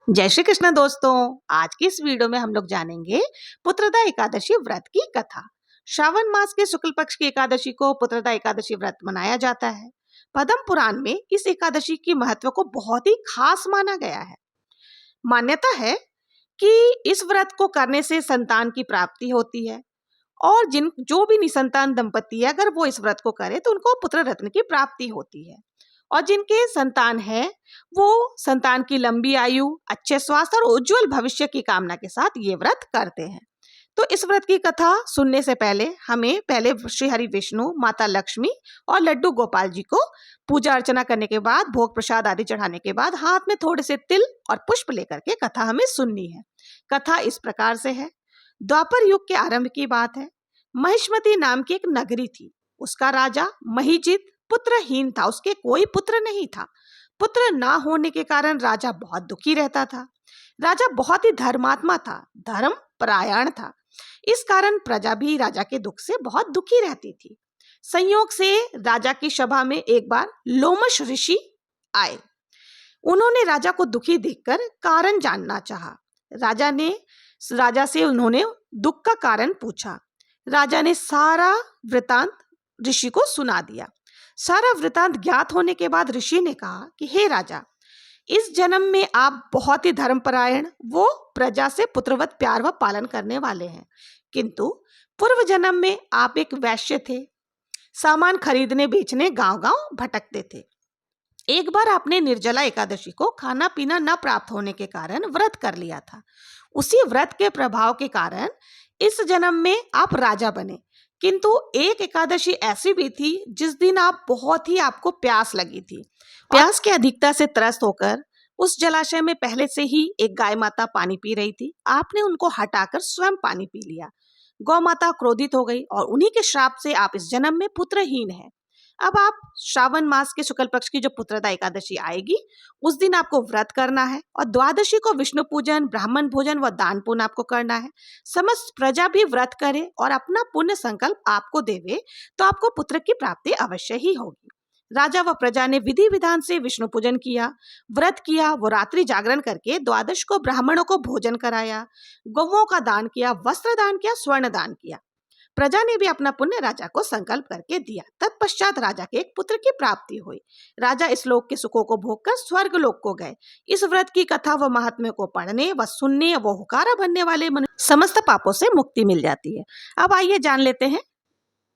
जय श्री कृष्ण दोस्तों। आज की इस वीडियो में हम लोग जानेंगे पुत्रदा एकादशी व्रत की कथा। श्रावण मास के शुक्ल पक्ष की एकादशी को पुत्रदा एकादशी व्रत मनाया जाता है। पद्म पुराण में इस एकादशी की महत्व को बहुत ही खास माना गया है। मान्यता है कि इस व्रत को करने से संतान की प्राप्ति होती है और जिन जो भी निसंतान दंपति है, अगर वो इस व्रत को करे तो उनको पुत्र रत्न की प्राप्ति होती है। और जिनके संतान है वो संतान की लंबी आयु, अच्छे स्वास्थ्य और उज्जवल भविष्य की कामना के साथ ये व्रत करते हैं। तो इस व्रत की कथा सुनने से पहले श्री हरि विष्णु, माता लक्ष्मी और लड्डू गोपाल जी को पूजा अर्चना करने के बाद, भोग प्रसाद आदि चढ़ाने के बाद हाथ में थोड़े से तिल और पुष्प लेकर के कथा हमें सुननी है। कथा इस प्रकार से है। द्वापर युग के आरंभ की बात है। महिष्मती नाम की एक नगरी थी। उसका राजा महिजित पुत्रहीन था, उसके कोई पुत्र नहीं था। पुत्र ना होने के कारण राजा बहुत दुखी रहता था। राजा बहुत ही धर्मात्मा था, धर्म परायण था। इस कारण प्रजा भी राजा के दुख से बहुत दुखी रहती थी। संयोग से राजा की सभा में एक बार लोमश ऋषि आए। उन्होंने राजा को दुखी देखकर कारण जानना चाहा। राजा से उन्होंने दुख का कारण पूछा। राजा ने सारा वृतांत ऋषि को सुना दिया। सारा वृतांत ज्ञात होने के बाद ऋषि ने कहा कि हे राजा, इस जन्म में आप बहुत ही धर्मपरायण वो प्रजा से पुत्रवत प्यार व पालन करने वाले हैं, किंतु पूर्व जन्म में आप एक वैश्य थे। सामान खरीदने बेचने गांव-गांव भटकते थे। एक बार आपने निर्जला एकादशी को खाना पीना न प्राप्त होने के कारण व्रत कर लिया था। उसी व्रत के प्रभाव के कारण इस जन्म में आप राजा बने, किंतु एक एकादशी ऐसी भी थी जिस दिन आपको प्यास लगी थी। प्यास की अधिकता से त्रस्त होकर उस जलाशय में पहले से ही एक गाय माता पानी पी रही थी। आपने उनको हटाकर स्वयं पानी पी लिया। गौ माता क्रोधित हो गई और उन्हीं के श्राप से आप इस जन्म में पुत्रहीन हैं। अब आप श्रावण मास के शुक्ल पक्ष की जो पुत्रदा एकादशी आएगी, उस दिन आपको व्रत करना है और द्वादशी को विष्णु पूजन, ब्राह्मण भोजन व दान पुण्य आपको करना है। समस्त प्रजा भी व्रत करे और अपना पुण्य संकल्प आपको देवे तो आपको पुत्र की प्राप्ति अवश्य ही होगी। राजा व प्रजा ने विधि विधान से विष्णु पूजन किया, व्रत किया, वो रात्रि जागरण करके द्वादश को ब्राह्मणों को भोजन कराया, गौओं का दान किया, वस्त्र दान किया, स्वर्ण दान किया। प्रजा ने भी अपना पुण्य राजा को संकल्प करके दिया। तत्पश्चात राजा के एक पुत्र की प्राप्ति हुई। राजा इस लोक के सुखों को भोगकर स्वर्ग लोक को गए। इस व्रत की कथा व महात्म्य को पढ़ने व सुनने व हुकारा बनने वाले समस्त पापों से मुक्ति मिल जाती है। अब आइए जान लेते हैं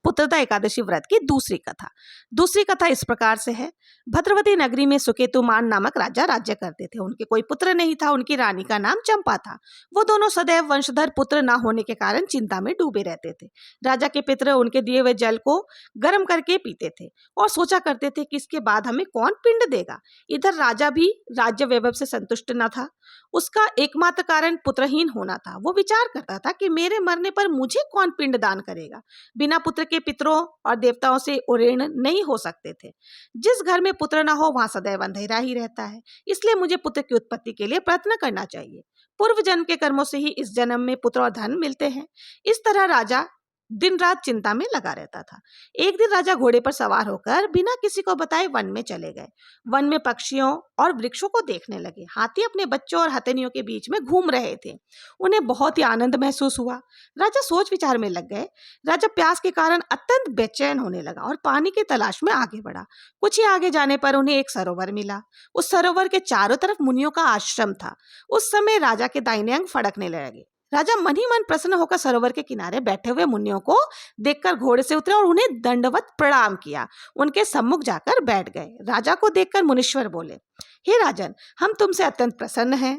पुत्रदा एकादशी व्रत की दूसरी कथा। दूसरी कथा इस प्रकार से है। भद्रवती नगरी में सुकेतुमान नामक राजा राज्य करते थे। उनके कोई पुत्र नहीं था। उनकी रानी का नाम चंपा था। वो दोनों सदैव वंशधर पुत्र न होने के कारण चिंता में डूबे रहते थे। राजा के पितर उनके दिए हुए जल को गर्म करके पीते थे और सोचा करते थे कि इसके बाद हमें कौन पिंड देगा। इधर राजा भी राज्य वैभव से संतुष्ट न था। उसका एकमात्र कारण पुत्रहीन होना था। वो विचार करता था कि मेरे मरने पर मुझे कौन पिंड दान करेगा। बिना पुत्र के पितरों और देवताओं से ऋण नहीं हो सकते थे। जिस घर में पुत्र न हो वहां सदैव अंधेरा ही रहता है। इसलिए मुझे पुत्र की उत्पत्ति के लिए प्रयत्न करना चाहिए। पूर्व जन्म के कर्मों से ही इस जन्म में पुत्र और धन मिलते हैं। इस तरह राजा दिन रात चिंता में लगा रहता था। एक दिन राजा घोड़े पर सवार होकर बिना किसी को बताए वन में चले गए। वन में पक्षियों और वृक्षों को देखने लगे। हाथी अपने बच्चों और हथनियों के बीच में घूम रहे थे। उन्हें बहुत ही आनंद महसूस हुआ। राजा सोच विचार में लग गए। राजा प्यास के कारण अत्यंत बेचैन होने लगा और पानी की तलाश में आगे बढ़ा। कुछ ही आगे जाने पर उन्हें एक सरोवर मिला। उस सरोवर के चारों तरफ मुनियों का आश्रम था। उस समय राजा के दाहिने अंग फड़कने लगे। राजा मन ही मन प्रसन्न होकर सरोवर के किनारे बैठे हुए मुनियों को देखकर घोड़े से उतरे और उन्हें दंडवत प्रणाम किया। उनके सम्मुख जाकर बैठ गए। राजा को देखकर मुनीश्वर बोले, हे राजन, हम तुमसे अत्यंत प्रसन्न हैं।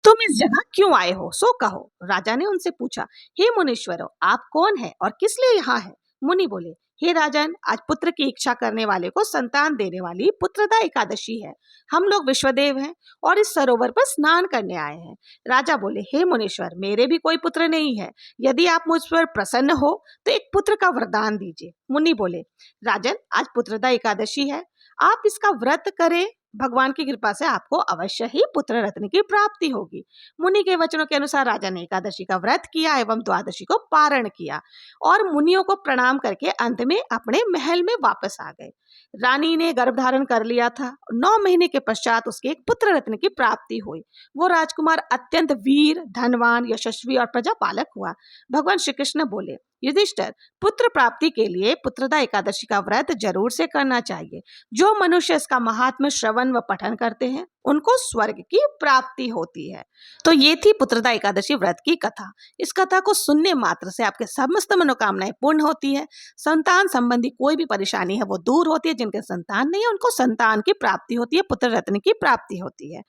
तुम इस जगह क्यों आए हो, सो कहो। राजा ने उनसे पूछा, हे मुनीश्वरों, आप कौन हैं और किस लिए यहाँ हैं? मुनि बोले, हे राजन, आज पुत्र की इच्छा करने वाले को संतान देने वाली पुत्रदा एकादशी है। हम लोग विश्वदेव हैं और इस सरोवर पर स्नान करने आए हैं। राजा बोले, हे मुनीश्वर, मेरे भी कोई पुत्र नहीं है। यदि आप मुझ पर प्रसन्न हो तो एक पुत्र का वरदान दीजिए। मुनि बोले, राजन, आज पुत्रदा एकादशी है, आप इसका व्रत करें भगवान की कृपा से आपको अवश्य ही पुत्र रत्न की प्राप्ति होगी। मुनि के वचनों के अनुसार राजा ने एकादशी का व्रत किया एवं द्वादशी को पारण किया और मुनियों को प्रणाम करके अंत में अपने महल में वापस आ गए। रानी ने गर्भ धारण कर लिया था। 9 महीने के पश्चात उसके एक पुत्र रत्न की प्राप्ति हुई। वो राजकुमार अत्यंत वीर, धनवान, यशस्वी और प्रजापालक हुआ। भगवान श्री कृष्ण बोले, युधिष्ठिर, पुत्र प्राप्ति के लिए पुत्रदा एकादशी का व्रत जरूर से करना चाहिए। जो मनुष्य इसका महात्म्य श्रवण व पठन करते हैं उनको स्वर्ग की प्राप्ति होती है। तो ये थी पुत्रदा एकादशी व्रत की कथा। इस कथा को सुनने मात्र से आपके समस्त मनोकामनाएं पूर्ण होती है। संतान संबंधी कोई भी परेशानी है वो दूर होती है। जिनके संतान नहीं है उनको संतान की प्राप्ति होती है, पुत्र रत्न की प्राप्ति होती है।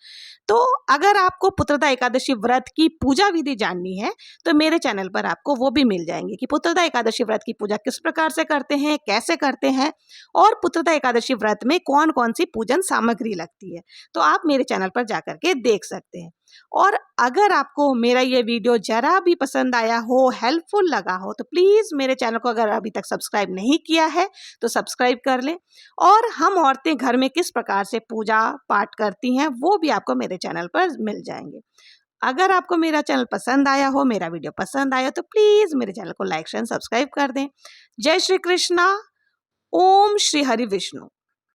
तो अगर आपको पुत्रदा एकादशी व्रत की पूजा विधि जाननी है तो मेरे चैनल पर आपको वो भी मिल जाएंगे कि पुत्रदा एकादशी व्रत की पूजा किस प्रकार से करते हैं, कैसे करते हैं और पुत्रदा एकादशी व्रत में कौन कौन सी पूजन सामग्री लगती है। तो आप मेरे चैनल पर जाकर के देख सकते हैं। और अगर आपको मेरा ये वीडियो जरा भी पसंद आया हो, हेल्पफुल लगा हो, तो प्लीज मेरे चैनल को अगर अभी तक सब्सक्राइब नहीं किया है तो सब्सक्राइब कर लें। और हम औरतें घर में किस प्रकार से पूजा पाठ करती हैं वो भी आपको मेरे चैनल पर मिल जाएंगे। अगर आपको मेरा चैनल पसंद आया हो, मेरा वीडियो पसंद आया तो प्लीज मेरे चैनल को लाइक शेयर सब्सक्राइब कर दें। जय श्री कृष्णा। ओम श्री हरि विष्णु।